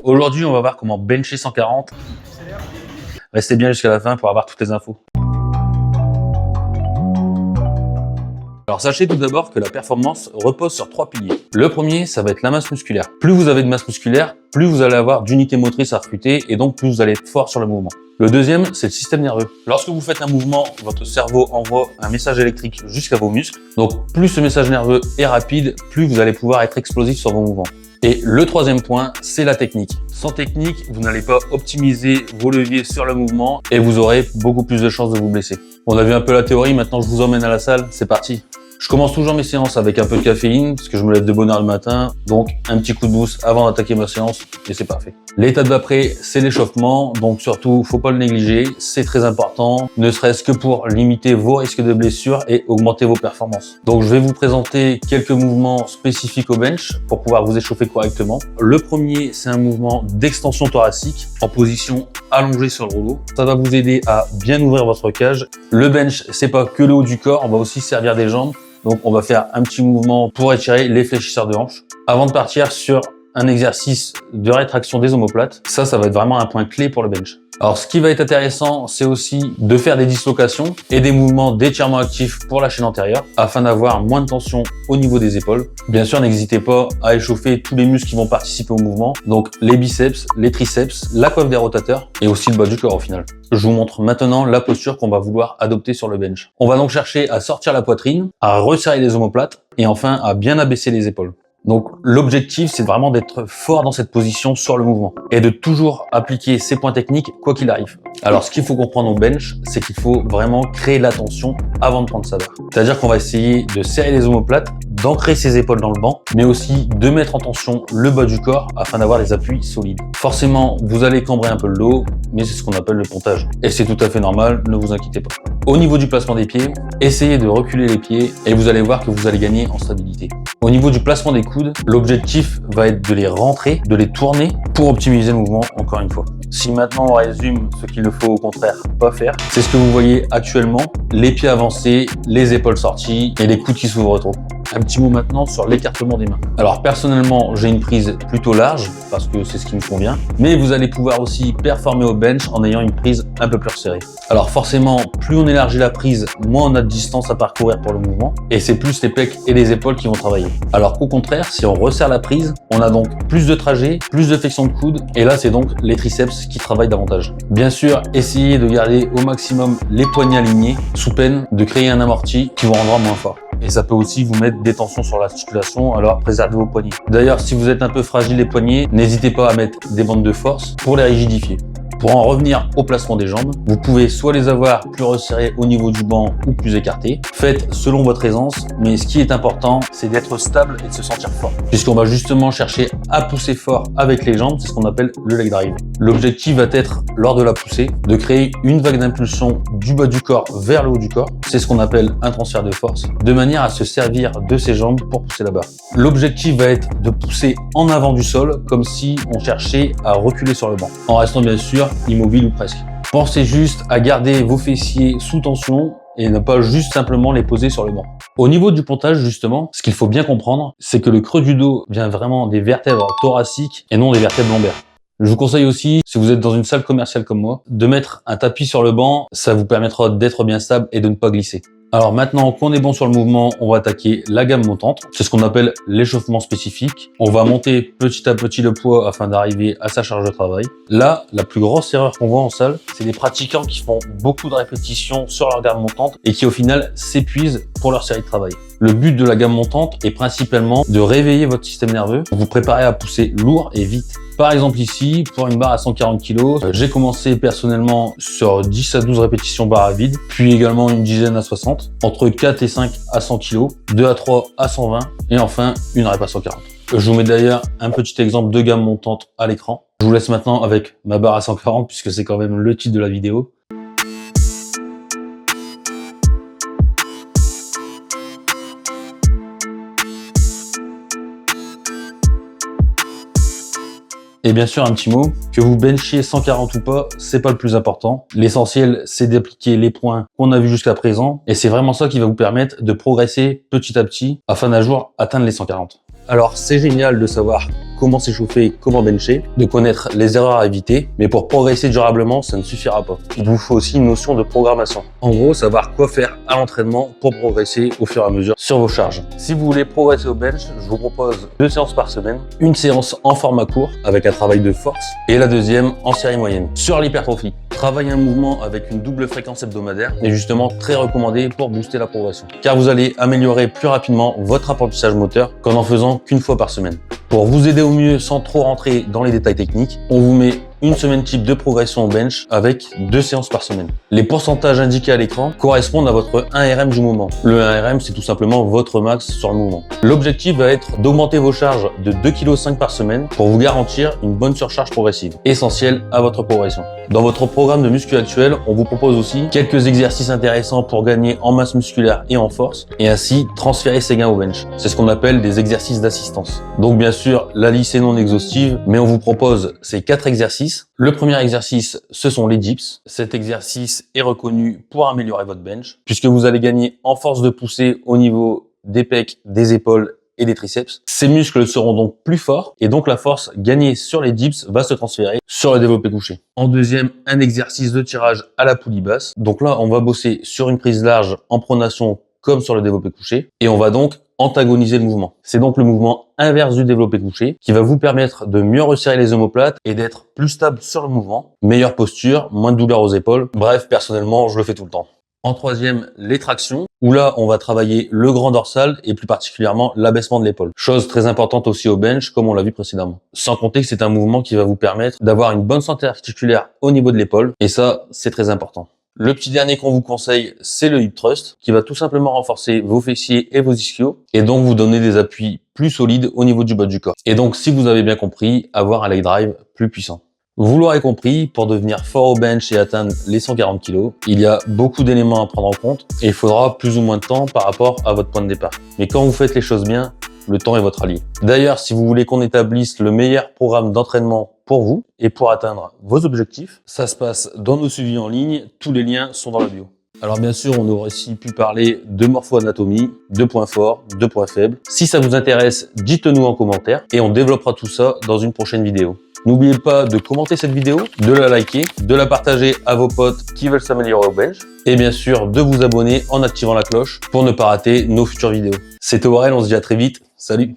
Aujourd'hui, on va voir comment bencher 140. Restez bien jusqu'à la fin pour avoir toutes les infos. Alors sachez tout d'abord que la performance repose sur 3 piliers. Le premier, ça va être la masse musculaire. Plus vous avez de masse musculaire, plus vous allez avoir d'unités motrices à recruter et donc plus vous allez être fort sur le mouvement. Le deuxième, c'est le système nerveux. Lorsque vous faites un mouvement, votre cerveau envoie un message électrique jusqu'à vos muscles. Donc plus ce message nerveux est rapide, plus vous allez pouvoir être explosif sur vos mouvements. Et le troisième point, c'est la technique. Sans technique, vous n'allez pas optimiser vos leviers sur le mouvement et vous aurez beaucoup plus de chances de vous blesser. On a vu un peu la théorie, maintenant je vous emmène à la salle, c'est parti. Je commence toujours mes séances avec un peu de caféine parce que je me lève de bonne heure le matin, donc un petit coup de boost avant d'attaquer ma séance et c'est parfait. L'étape d'après, c'est l'échauffement, donc surtout, faut pas le négliger, c'est très important, ne serait-ce que pour limiter vos risques de blessures et augmenter vos performances. Donc je vais vous présenter quelques mouvements spécifiques au bench pour pouvoir vous échauffer correctement. Le premier, c'est un mouvement d'extension thoracique en position allongée sur le rouleau. Ça va vous aider à bien ouvrir votre cage. Le bench, c'est pas que le haut du corps, on va aussi servir des jambes. Donc, on va faire un petit mouvement pour étirer les fléchisseurs de hanches. Avant de partir sur un exercice de rétraction des omoplates, ça va être vraiment un point clé pour le bench. Alors, ce qui va être intéressant, c'est aussi de faire des dislocations et des mouvements d'étirement actif pour la chaîne antérieure afin d'avoir moins de tension au niveau des épaules. Bien sûr, n'hésitez pas à échauffer tous les muscles qui vont participer au mouvement. Donc, les biceps, les triceps, la coiffe des rotateurs et aussi le bas du corps au final. Je vous montre maintenant la posture qu'on va vouloir adopter sur le bench. On va donc chercher à sortir la poitrine, à resserrer les omoplates et enfin à bien abaisser les épaules. Donc l'objectif, c'est vraiment d'être fort dans cette position sur le mouvement et de toujours appliquer ces points techniques quoi qu'il arrive. Alors ce qu'il faut comprendre au bench, c'est qu'il faut vraiment créer la tension avant de prendre sa barre. C'est-à-dire qu'on va essayer de serrer les omoplates, d'ancrer ses épaules dans le banc, mais aussi de mettre en tension le bas du corps afin d'avoir des appuis solides. Forcément, vous allez cambrer un peu le dos, mais c'est ce qu'on appelle le pontage. Et c'est tout à fait normal, ne vous inquiétez pas. Au niveau du placement des pieds, essayez de reculer les pieds et vous allez voir que vous allez gagner en stabilité. Au niveau du placement des coudes, l'objectif va être de les rentrer, de les tourner pour optimiser le mouvement encore une fois. Si maintenant on résume ce qu'il ne faut au contraire pas faire, c'est ce que vous voyez actuellement, les pieds avancés, les épaules sorties et les coudes qui s'ouvrent trop. Un petit mot maintenant sur l'écartement des mains. Alors personnellement, j'ai une prise plutôt large parce que c'est ce qui me convient, mais vous allez pouvoir aussi performer au bench en ayant une prise un peu plus resserrée. Alors forcément, plus on élargit la prise, moins on a de distance à parcourir pour le mouvement et c'est plus les pecs et les épaules qui vont travailler. Alors qu'au contraire, si on resserre la prise, on a donc plus de trajet, plus de flexion de coude et là c'est donc les triceps qui travaillent davantage. Bien sûr, essayez de garder au maximum les poignets alignés sous peine de créer un amorti qui vous rendra moins fort. Et ça peut aussi vous mettre des tensions sur l'articulation, alors préservez vos poignets. D'ailleurs, si vous êtes un peu fragile les poignets, n'hésitez pas à mettre des bandes de force pour les rigidifier. Pour en revenir au placement des jambes, vous pouvez soit les avoir plus resserrées au niveau du banc ou plus écartées. Faites selon votre aisance, mais ce qui est important, c'est d'être stable et de se sentir fort. Puisqu'on va justement chercher à pousser fort avec les jambes, c'est ce qu'on appelle le leg drive. L'objectif va être, lors de la poussée, de créer une vague d'impulsion du bas du corps vers le haut du corps. C'est ce qu'on appelle un transfert de force, de manière à se servir de ses jambes pour pousser la barre. L'objectif va être de pousser en avant du sol, comme si on cherchait à reculer sur le banc, en restant bien sûr immobile ou presque. Pensez juste à garder vos fessiers sous tension et ne pas juste simplement les poser sur le banc. Au niveau du pontage, justement, ce qu'il faut bien comprendre, c'est que le creux du dos vient vraiment des vertèbres thoraciques et non des vertèbres lombaires. Je vous conseille aussi, si vous êtes dans une salle commerciale comme moi, de mettre un tapis sur le banc, ça vous permettra d'être bien stable et de ne pas glisser. Alors maintenant qu'on est bon sur le mouvement, on va attaquer la gamme montante. C'est ce qu'on appelle l'échauffement spécifique. On va monter petit à petit le poids afin d'arriver à sa charge de travail. Là, la plus grosse erreur qu'on voit en salle, c'est des pratiquants qui font beaucoup de répétitions sur leur gamme montante et qui au final s'épuisent pour leur série de travail. Le but de la gamme montante est principalement de réveiller votre système nerveux pour vous préparer à pousser lourd et vite. Par exemple ici, pour une barre à 140 kg, j'ai commencé personnellement sur 10 à 12 répétitions barre à vide, puis également une dizaine à 60, entre 4 et 5 à 100 kg, 2 à 3 à 120 et enfin une rep à 140. Je vous mets d'ailleurs un petit exemple de gamme montante à l'écran. Je vous laisse maintenant avec ma barre à 140 puisque c'est quand même le titre de la vidéo. Et bien sûr, un petit mot, que vous benchiez 140 ou pas, c'est pas le plus important. L'essentiel, c'est d'appliquer les points qu'on a vus jusqu'à présent. Et c'est vraiment ça qui va vous permettre de progresser petit à petit afin d'un jour atteindre les 140. Alors c'est génial de savoir comment s'échauffer, comment bencher, de connaître les erreurs à éviter, mais pour progresser durablement, ça ne suffira pas. Il vous faut aussi une notion de programmation. En gros, savoir quoi faire à l'entraînement pour progresser au fur et à mesure sur vos charges. Si vous voulez progresser au bench, je vous propose 2 séances par semaine, une séance en format court avec un travail de force et la deuxième en série moyenne. Sur l'hypertrophie, travailler un mouvement avec une double fréquence hebdomadaire est justement très recommandé pour booster la progression, car vous allez améliorer plus rapidement votre apprentissage moteur qu'en faisant qu'une fois par semaine. Pour vous aider au mieux sans trop rentrer dans les détails techniques, on vous met une semaine type de progression au bench avec 2 séances par semaine. Les pourcentages indiqués à l'écran correspondent à votre 1RM du moment. Le 1RM, c'est tout simplement votre max sur le mouvement. L'objectif va être d'augmenter vos charges de 2,5 kg par semaine pour vous garantir une bonne surcharge progressive, essentielle à votre progression. Dans votre programme de muscu actuel, on vous propose aussi quelques exercices intéressants pour gagner en masse musculaire et en force, et ainsi transférer ses gains au bench. C'est ce qu'on appelle des exercices d'assistance. Donc bien sûr, la liste est non exhaustive, mais on vous propose ces 4 exercices. Le premier exercice, ce sont les dips. Cet exercice est reconnu pour améliorer votre bench, puisque vous allez gagner en force de poussée au niveau des pecs, des épaules et des triceps. Ces muscles seront donc plus forts et donc la force gagnée sur les dips va se transférer sur le développé couché. En deuxième, un exercice de tirage à la poulie basse. Donc là, on va bosser sur une prise large en pronation comme sur le développé couché et on va donc antagoniser le mouvement. C'est donc le mouvement inverse du développé couché qui va vous permettre de mieux resserrer les omoplates et d'être plus stable sur le mouvement. Meilleure posture, moins de douleur aux épaules. Bref, personnellement, je le fais tout le temps. En troisième, les tractions, où là, on va travailler le grand dorsal et plus particulièrement l'abaissement de l'épaule. Chose très importante aussi au bench, comme on l'a vu précédemment. Sans compter que c'est un mouvement qui va vous permettre d'avoir une bonne santé articulaire au niveau de l'épaule, et ça, c'est très important. Le petit dernier qu'on vous conseille, c'est le hip thrust, qui va tout simplement renforcer vos fessiers et vos ischios, et donc vous donner des appuis plus solides au niveau du bas du corps. Et donc, si vous avez bien compris, avoir un leg drive plus puissant. Vous l'aurez compris, pour devenir fort au bench et atteindre les 140 kg, il y a beaucoup d'éléments à prendre en compte et il faudra plus ou moins de temps par rapport à votre point de départ. Mais quand vous faites les choses bien, le temps est votre allié. D'ailleurs, si vous voulez qu'on établisse le meilleur programme d'entraînement pour vous et pour atteindre vos objectifs, ça se passe dans nos suivis en ligne. Tous les liens sont dans la bio. Alors bien sûr, on aurait aussi pu parler de morpho-anatomie, de points forts, de points faibles. Si ça vous intéresse, dites-nous en commentaire et on développera tout ça dans une prochaine vidéo. N'oubliez pas de commenter cette vidéo, de la liker, de la partager à vos potes qui veulent s'améliorer au bench et bien sûr de vous abonner en activant la cloche pour ne pas rater nos futures vidéos. C'était Aurel, on se dit à très vite. Salut!